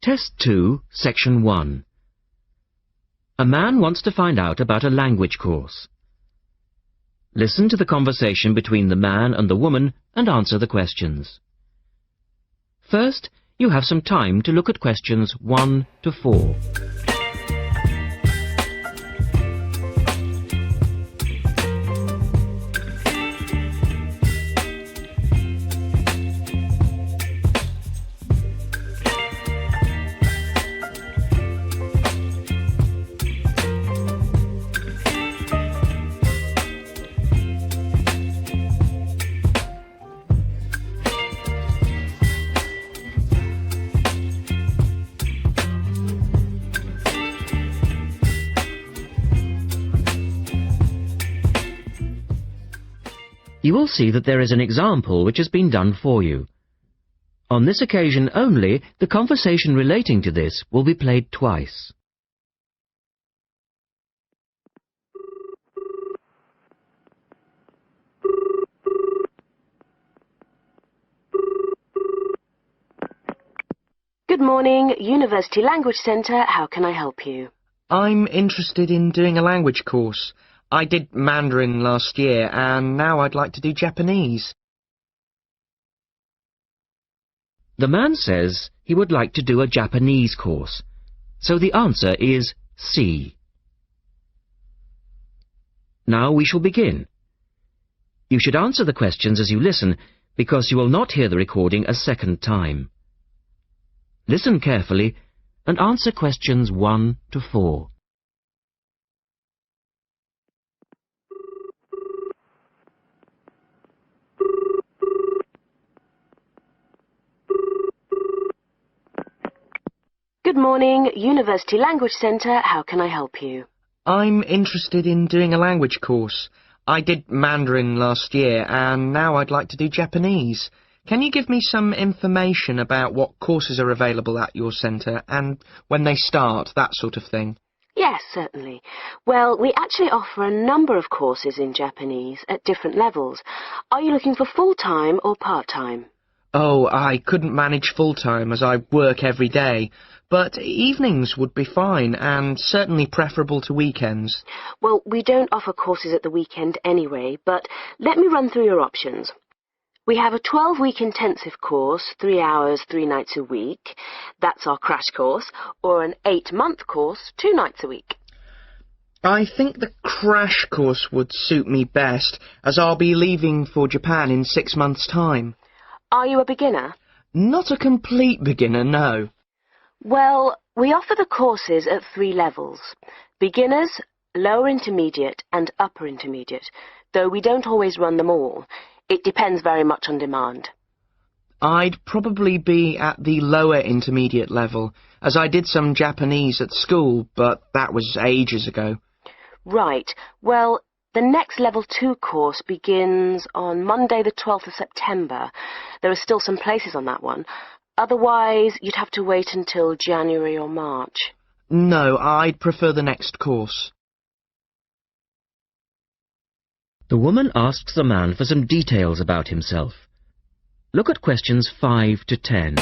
Test 2, Section 1. A man wants to find out about a language course. Listen to the conversation between the man and the woman and answer the questions. First, you have some time to look at questions 1 to 4. You will see that there is an example which has been done for you. On this occasion only, the conversation relating to this will be played twice. Good morning, University Language Centre. How can I help you? I'm interested in doing a language course. I did Mandarin last year, and now I'd like to do Japanese. The man says he would like to do a Japanese course, so the answer is C. Now we shall begin. You should answer the questions as you listen, because you will not hear the recording a second time. Listen carefully and answer questions 1 to 4. Good morning, University Language Centre. How can I help you? I'm interested in doing a language course. I did Mandarin last year, and now I'd like to do Japanese. Can you give me some information about what courses are available at your centre and when they start, that sort of thing? Yes, certainly. Well, we actually offer a number of courses in Japanese at different levels. Are you looking for full-time or part-time? Oh, I couldn't manage full-time as I work every day, but evenings would be fine and certainly preferable to weekends. Well, we don't offer courses at the weekend anyway, but let me run through your options. We have a 12-week intensive course, 3 hours, 3 nights a week. That's our crash course, or an 8-month course, 2 nights a week. I think the crash course would suit me best, as I'll be leaving for Japan in 6 months' time. Are you a beginner? Not a complete beginner, no. Well, we offer the courses at 3 levels. Beginners, lower intermediate and upper intermediate, though we don't always run them all. It depends very much on demand. I'd probably be at the lower intermediate level, as I did some Japanese at school, but that was ages ago. Right. Well, the next Level 2 course begins on Monday the 12th of September. There are still some places on that one. Otherwise, you'd have to wait until January or March. No, I'd prefer the next course. The woman asks the man for some details about himself. Look at questions 5 to 10.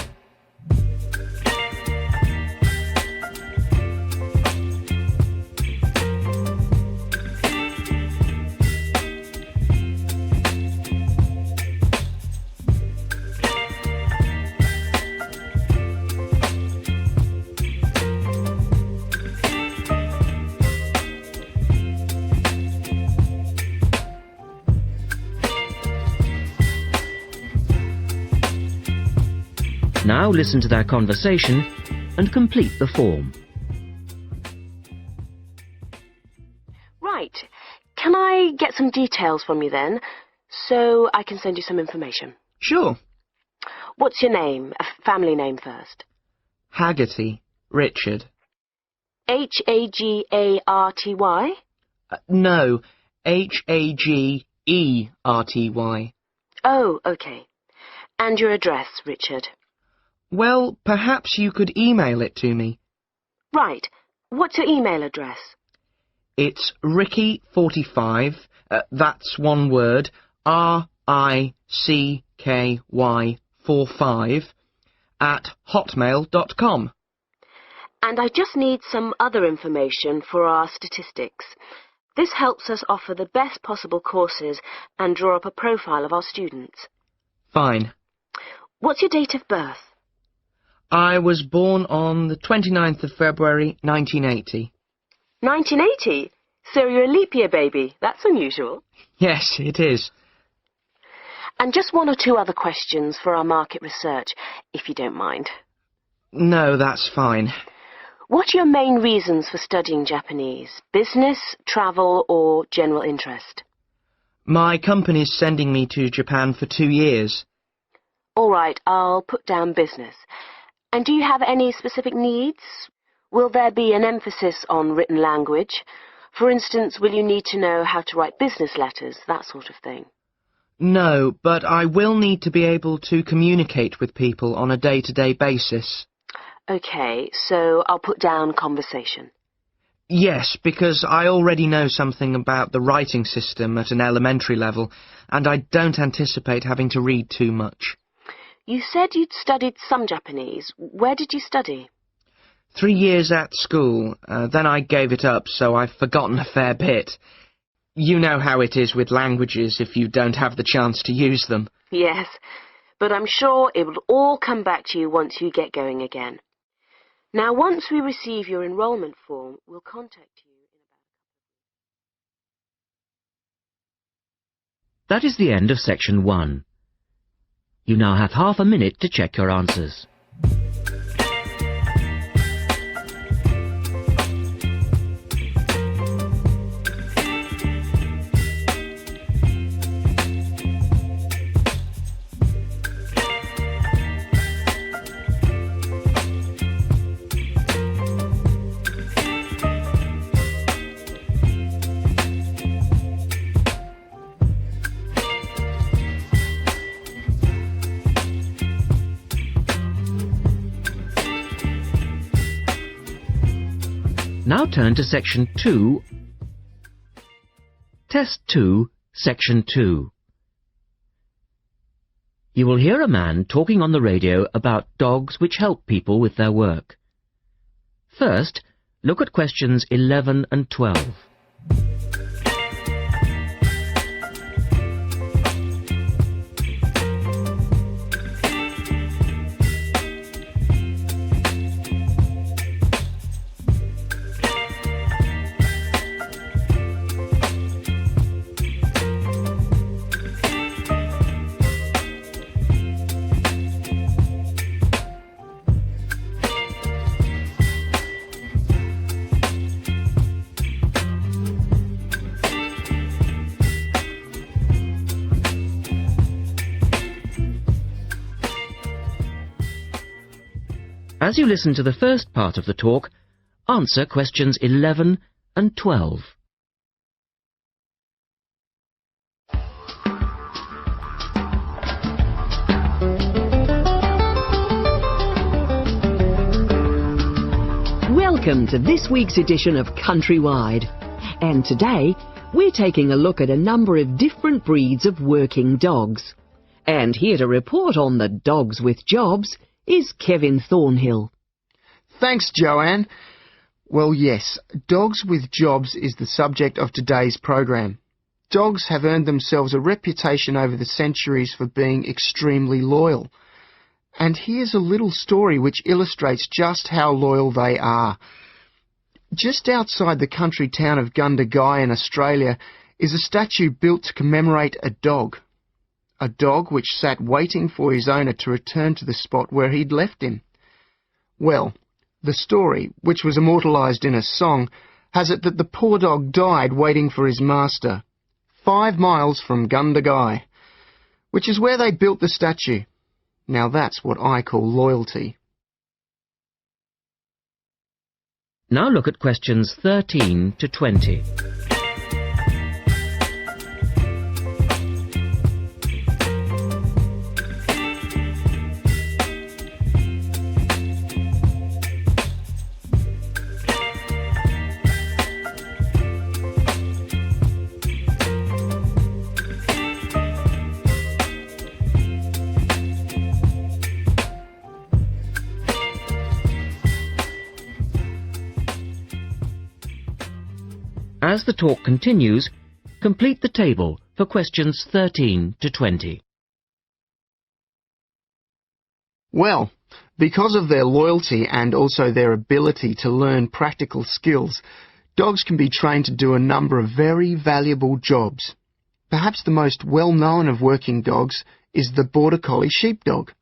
Now listen to their conversation and complete the form. Right. Can I get some details from you then, so I can send you some information? Sure. What's your name? A family name first. Haggerty. Richard. Hagarty? No, Hagerty. Oh, okay. And your address, Richard? Well, perhaps you could email it to me. Right. What's your email address? It's Ricky45, that's one word, RICKY45, @hotmail.com. And I just need some other information for our statistics. This helps us offer the best possible courses and draw up a profile of our students. Fine. What's your date of birth? I was born on the 29th of February, 1980. 1980? So you're a leap year baby. That's unusual. Yes, it is. And just one or two other questions for our market research, if you don't mind. No, that's fine. What are your main reasons for studying Japanese? Business, travel, or general interest? My company's sending me to Japan for 2 years. All right, I'll put down business. And do you have any specific needs? Will there be an emphasis on written language? For instance, will you need to know how to write business letters, that sort of thing? No, but I will need to be able to communicate with people on a day-to-day basis. OK, so I'll put down conversation. Yes, because I already know something about the writing system at an elementary level, and I don't anticipate having to read too much. You said you'd studied some Japanese. Where did you study? 3 years at school, then I gave it up, so I've forgotten a fair bit. You know how it is with languages if you don't have the chance to use them. Yes, but I'm sure it will all come back to you once you get going again. Now, once we receive your enrollment form, we'll contact you in about... That is the end of section 1. You now have half a minute to check your answers. Now turn to section 2, test 2, section 2. You will hear a man talking on the radio about dogs which help people with their work. First, look at questions 11 and 12. As you listen to the first part of the talk, answer questions 11 and 12. Welcome to this week's edition of Countrywide. And today, we're taking a look at a number of different breeds of working dogs. And here to report on the dogs with jobs is Kevin Thornhill. Thanks, Joanne. Well, yes, dogs with jobs is the subject of today's program. Dogs have earned themselves a reputation over the centuries for being extremely loyal. And here's a little story which illustrates just how loyal they are. Just outside the country town of Gundagai in Australia is a statue built to commemorate a dog. A dog which sat waiting for his owner to return to the spot where he'd left him. Well, the story, which was immortalised in a song, has it that the poor dog died waiting for his master, 5 miles from Gundagai, which is where they built the statue. Now that's what I call loyalty. Now look at questions 13 to 20. As the talk continues, complete the table for questions 13 to 20. Well, because of their loyalty and also their ability to learn practical skills, dogs can be trained to do a number of very valuable jobs. Perhaps the most well-known of working dogs is the Border Collie sheepdog.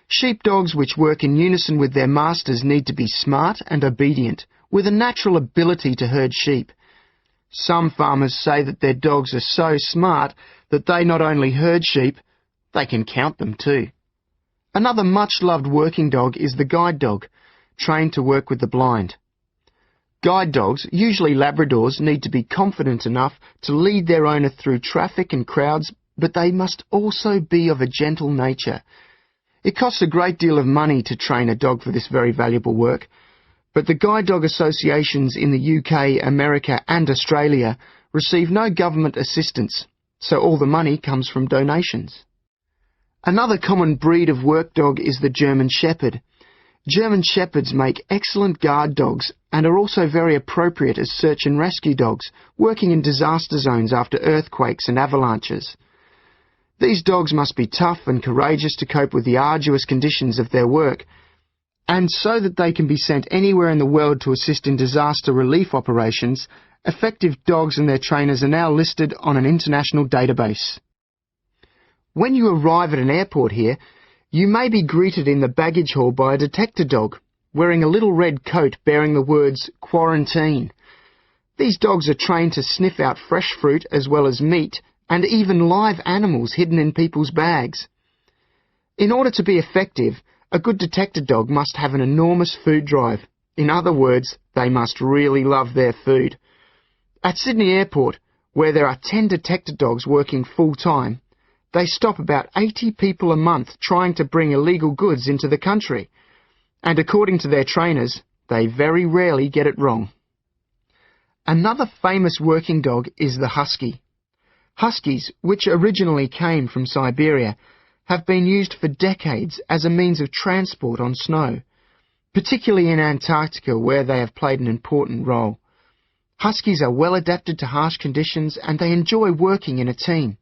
Sheepdogs which work in unison with their masters need to be smart and obedient, with a natural ability to herd sheep. Some farmers say that their dogs are so smart that they not only herd sheep, they can count them too. Another much-loved working dog is the guide dog, trained to work with the blind. Guide dogs, usually Labradors, need to be confident enough to lead their owner through traffic and crowds, but they must also be of a gentle nature. It costs a great deal of money to train a dog for this very valuable work, but the guide dog associations in the UK, America and Australia receive no government assistance, so all the money comes from donations. Another common breed of work dog is the German Shepherd. German Shepherds make excellent guard dogs and are also very appropriate as search and rescue dogs, working in disaster zones after earthquakes and avalanches. These dogs must be tough and courageous to cope with the arduous conditions of their work, and so that they can be sent anywhere in the world to assist in disaster relief operations, effective dogs and their trainers are now listed on an international database. When you arrive at an airport here, you may be greeted in the baggage hall by a detector dog, wearing a little red coat bearing the words "Quarantine." These dogs are trained to sniff out fresh fruit as well as meat and even live animals hidden in people's bags. In order to be effective, a good detector dog must have an enormous food drive. In other words, they must really love their food. At Sydney Airport, where there are 10 detector dogs working full-time, they stop about 80 people a month trying to bring illegal goods into the country. And according to their trainers, they very rarely get it wrong. Another famous working dog is the husky. Huskies, which originally came from Siberia, have been used for decades as a means of transport on snow, particularly in Antarctica where they have played an important role. Huskies are well adapted to harsh conditions and they enjoy working in a team.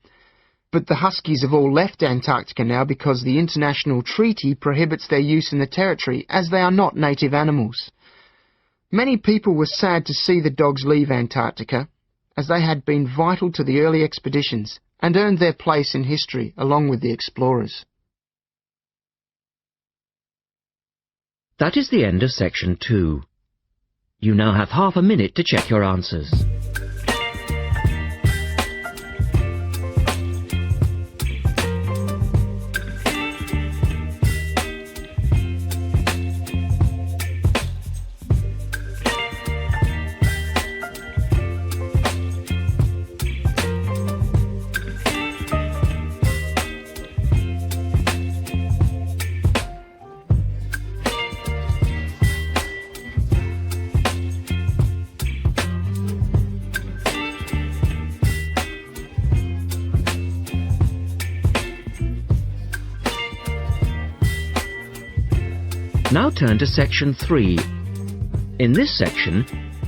But the huskies have all left Antarctica now because the international treaty prohibits their use in the territory as they are not native animals. Many people were sad to see the dogs leave Antarctica, as they had been vital to the early expeditions and earned their place in history along with the explorers. That is the end of section 2. You now have half a minute to check your answers. Now turn to section 3. In this section,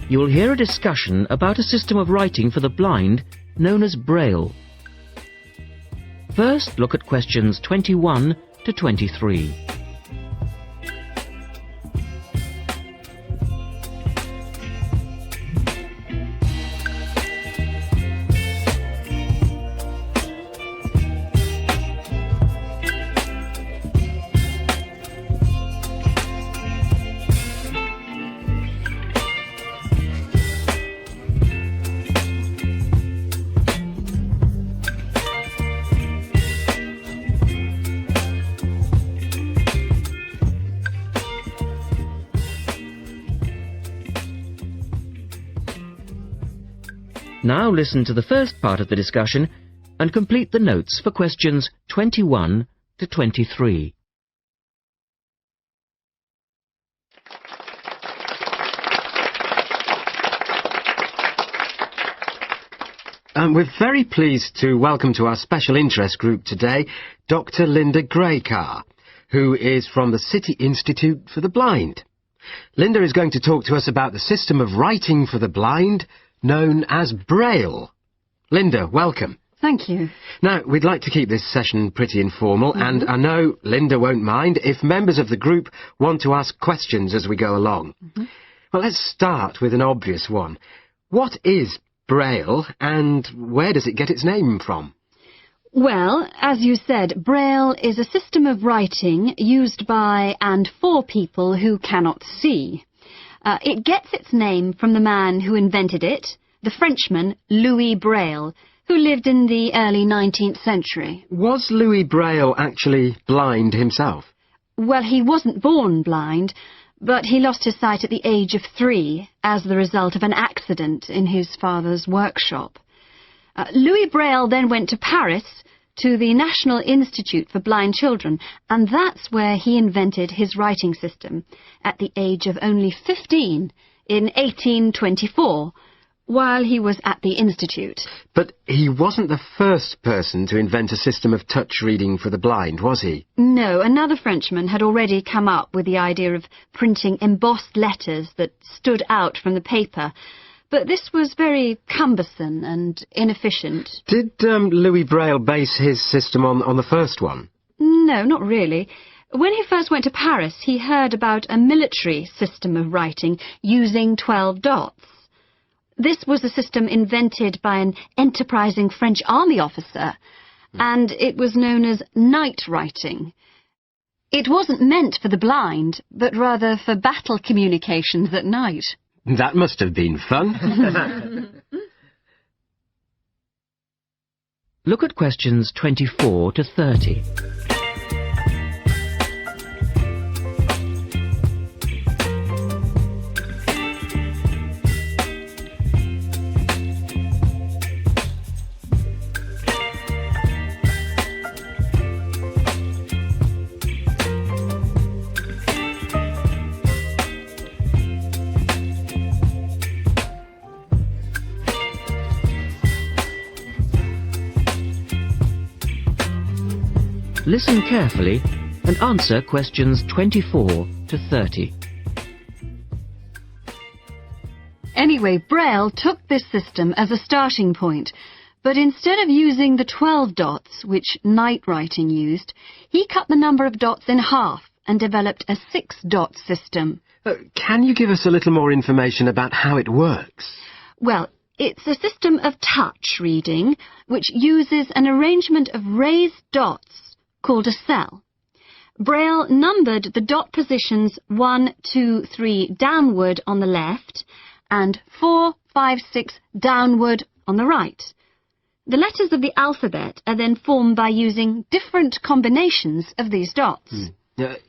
you will hear a discussion about a system of writing for the blind known as Braille. First, look at questions 21 to 23. Now listen to the first part of the discussion and complete the notes for questions 21 to 23. We're very pleased to welcome to our special interest group today Dr. Linda Graycar, who is from the City Institute for the Blind. Linda is going to talk to us about the system of writing for the blind, known as Braille. Linda, welcome. Thank you. Now, we'd like to keep this session pretty informal, and I know Linda won't mind if members of the group want to ask questions as we go along. Well, let's start with an obvious one. What is Braille, and where does it get its name from? Well, as you said, Braille is a system of writing used by and for people who cannot see. It gets its name from the man who invented it, the Frenchman Louis Braille, who lived in the early 19th century. Was Louis Braille actually blind himself? Well, he wasn't born blind, but he lost his sight at the age of 3 as the result of an accident in his father's workshop. Louis Braille then went to Paris to the National Institute for Blind Children, and that's where he invented his writing system at the age of only 15 in 1824, while he was at the Institute. But he wasn't the first person to invent a system of touch reading for the blind, was he? No, another Frenchman had already come up with the idea of printing embossed letters that stood out from the paper, but this was very cumbersome and inefficient. Did Louis Braille base his system on the first one? No, not really. When he first went to Paris, he heard about a military system of writing using 12 dots. This was a system invented by an enterprising French army officer, and it was known as night writing. It wasn't meant for the blind, but rather for battle communications at night. That must have been fun. Look at questions 24 to 30. Listen carefully and answer questions 24 to 30. Anyway, Braille took this system as a starting point, but instead of using the 12 dots, which night writing used, he cut the number of dots in half and developed a 6-dot system. Can you give us a little more information about how it works? Well, it's a system of touch reading, which uses an arrangement of raised dots called a cell. Braille numbered the dot positions 1, 2, 3 downward on the left and 4, 5, 6 downward on the right. The letters of the alphabet are then formed by using different combinations of these dots.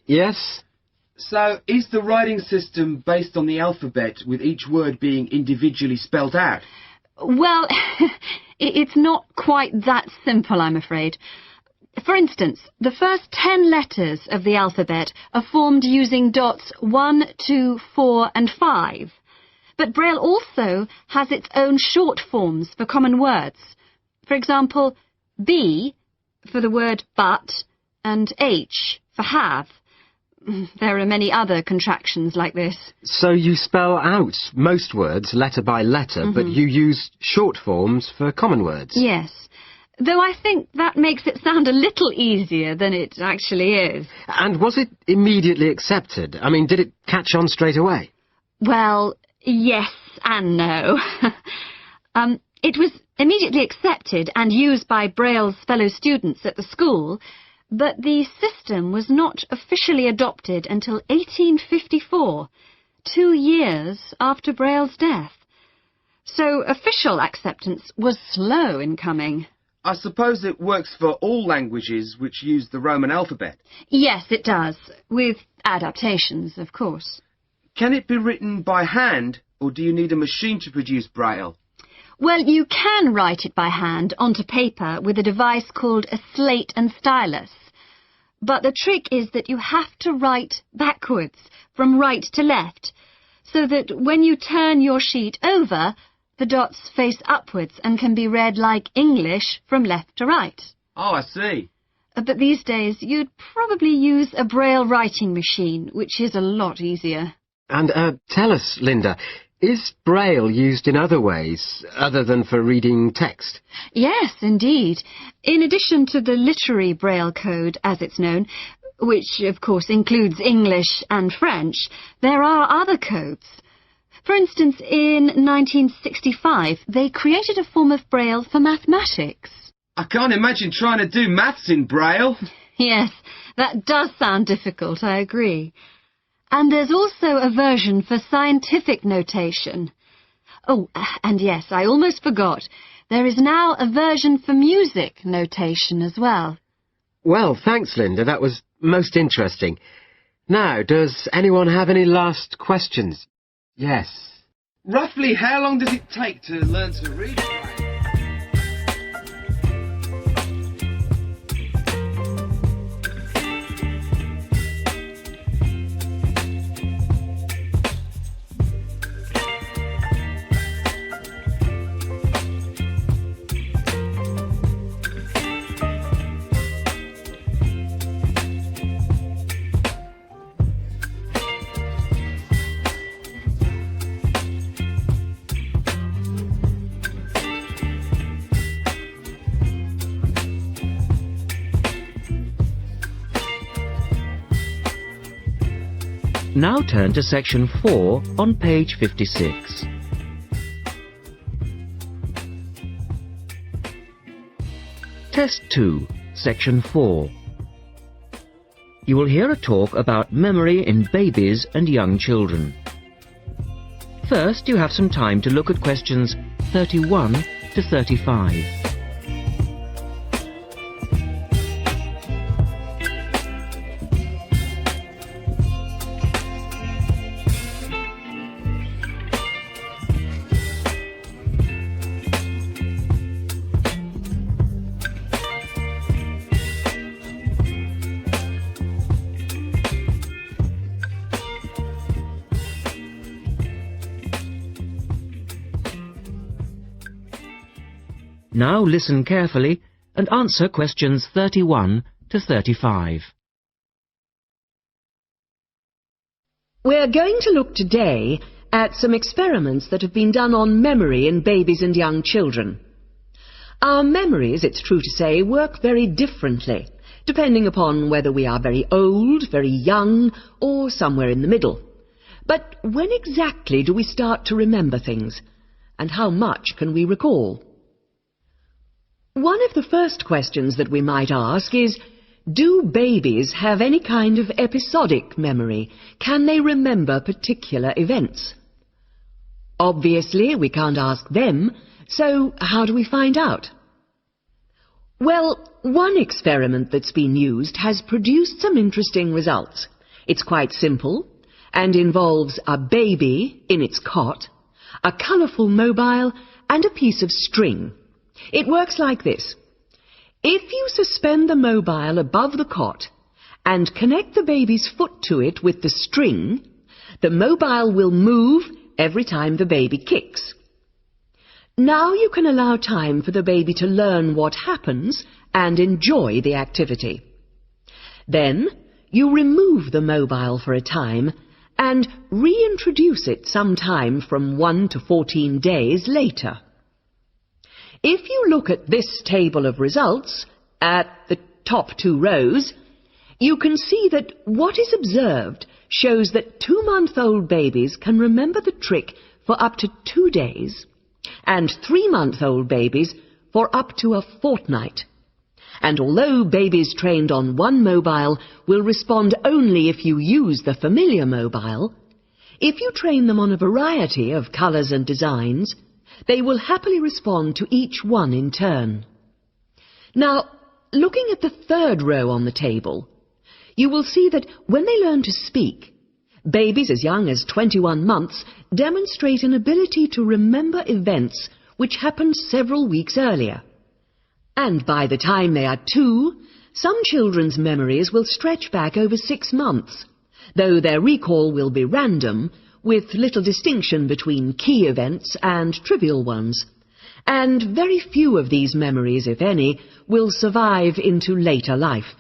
Yes? So, is the writing system based on the alphabet with each word being individually spelt out? Well, it's not quite that simple, I'm afraid. For instance, the first 10 letters of the alphabet are formed using dots 1, 2, 4 and 5. But Braille also has its own short forms for common words. For example, B for the word but and H for have. There are many other contractions like this. So you spell out most words letter by letter, but you use short forms for common words? Yes. Though I think that makes it sound a little easier than it actually is. And was it immediately accepted? I mean, did it catch on straight away? Well, yes and no. It was immediately accepted and used by Braille's fellow students at the school, but the system was not officially adopted until 1854, 2 years after Braille's death. So official acceptance was slow in coming. I suppose it works for all languages which use the Roman alphabet. Yes, it does, with adaptations, of course. Can it be written by hand, or do you need a machine to produce Braille? Well, you can write it by hand onto paper with a device called a slate and stylus. But the trick is that you have to write backwards, from right to left, so that when you turn your sheet over, the dots face upwards and can be read like English from left to right. Oh, I see. But these days you'd probably use a Braille writing machine, which is a lot easier. And tell us, Linda, Is Braille used in other ways, other than for reading text? Yes, indeed. In addition to the literary Braille code, as it's known, which of course includes English and French, there are other codes. For instance, in 1965, they created a form of Braille for mathematics. I can't imagine trying to do maths in Braille. Yes, that does sound difficult, I agree. And there's also a version for scientific notation. Oh, and yes, I almost forgot. There is now a version for music notation as well. Well, thanks, Linda. That was most interesting. Now, does anyone have any last questions? Yes. Roughly how long does it take to learn to read Braille? Now turn to section 4 on page 56. Test 2, section 4. You will hear a talk about memory in babies and young children. First, you have some time to look at questions 31 to 35. Now listen carefully and answer questions 31 to 35. We're going to look today at some experiments that have been done on memory in babies and young children. Our memories, it's true to say, work very differently, depending upon whether we are very old, very young, or somewhere in the middle. But when exactly do we start to remember things? And how much can we recall? One of the first questions that we might ask is, do babies have any kind of episodic memory? Can they remember particular events? Obviously, we can't ask them, so how do we find out? Well, one experiment that's been used has produced some interesting results. It's quite simple and involves a baby in its cot, a colourful mobile, and a piece of string. It works like this. If you suspend the mobile above the cot and connect the baby's foot to it with the string, the mobile will move every time the baby kicks. Now you can allow time for the baby to learn what happens and enjoy the activity. Then you remove the mobile for a time and reintroduce it sometime from 1 to 14 days later. If you look at this table of results, at the top 2 rows, you can see that what is observed shows that 2-month-old babies can remember the trick for up to 2 days, and 3-month-old babies for up to a fortnight. And although babies trained on one mobile will respond only if you use the familiar mobile, if you train them on a variety of colours and designs, they will happily respond to each one in turn. Now, looking at the 3rd row on the table, you will see that when they learn to speak, babies as young as 21 months demonstrate an ability to remember events which happened several weeks earlier. And by the time they are 2, some children's memories will stretch back over 6 months, though their recall will be random, with little distinction between key events and trivial ones, and very few of these memories, if any, will survive into later life.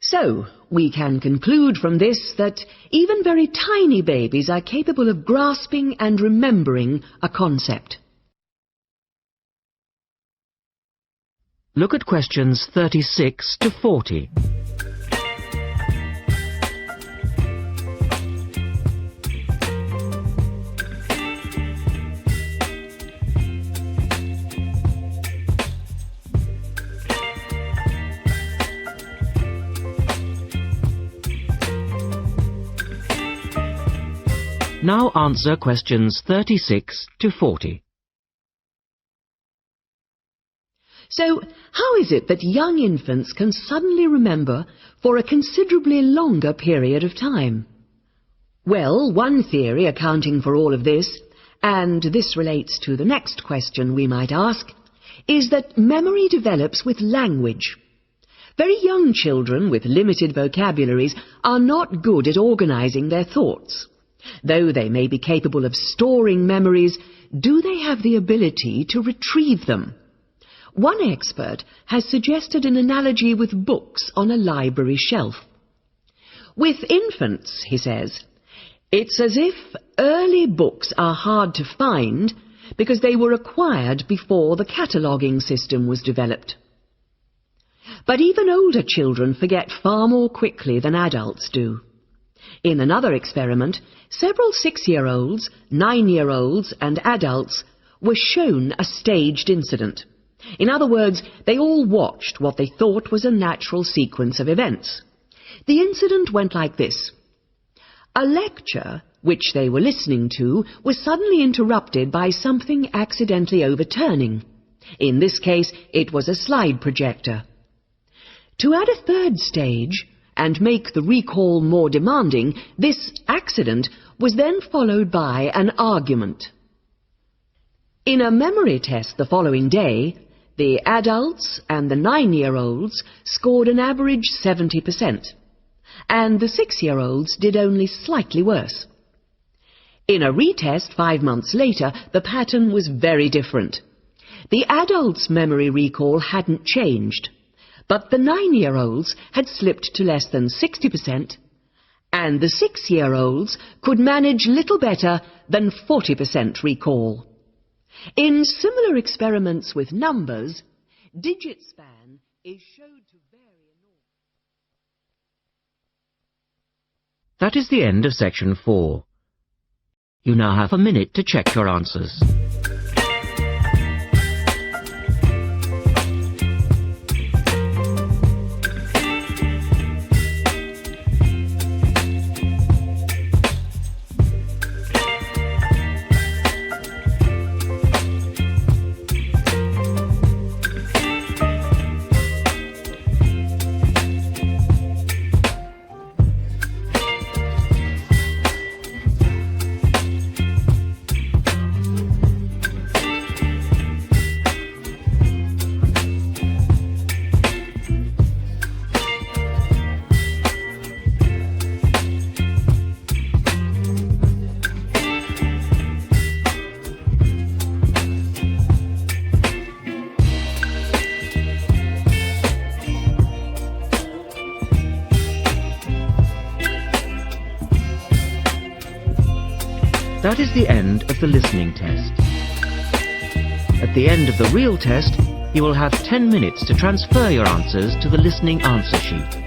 So, we can conclude from this that even very tiny babies are capable of grasping and remembering a concept. Look at questions 36 to 40. Now answer questions 36 to 40. So, how is it that young infants can suddenly remember for a considerably longer period of time? Well, one theory accounting for all of this, and this relates to the next question we might ask, is that memory develops with language. Very young children with limited vocabularies are not good at organizing their thoughts. Though they may be capable of storing memories, do they have the ability to retrieve them? One expert has suggested an analogy with books on a library shelf. With infants, he says, it's as if early books are hard to find because they were acquired before the cataloguing system was developed. But even older children forget far more quickly than adults do. In another experiment, several 6-year-olds, 9-year-olds and adults were shown a staged incident. In other words, they all watched what they thought was a natural sequence of events. The incident went like this. A lecture, which they were listening to, was suddenly interrupted by something accidentally overturning. In this case, it was a slide projector. To add a third stage, and make the recall more demanding, this accident was then followed by an argument. In a memory test the following day, the adults and the 9-year-olds scored an average 70%, and the 6-year-olds did only slightly worse. In a retest 5 months later, the pattern was very different. The adults' memory recall hadn't changed, but the 9-year-olds had slipped to less than 60%, and the 6-year-olds could manage little better than 40% recall. In similar experiments with numbers, digit span is showed to vary enormously. That is the end of section 4. You now have a minute to check your answers. That is the end of the listening test. At the end of the real test, you will have 10 minutes to transfer your answers to the listening answer sheet.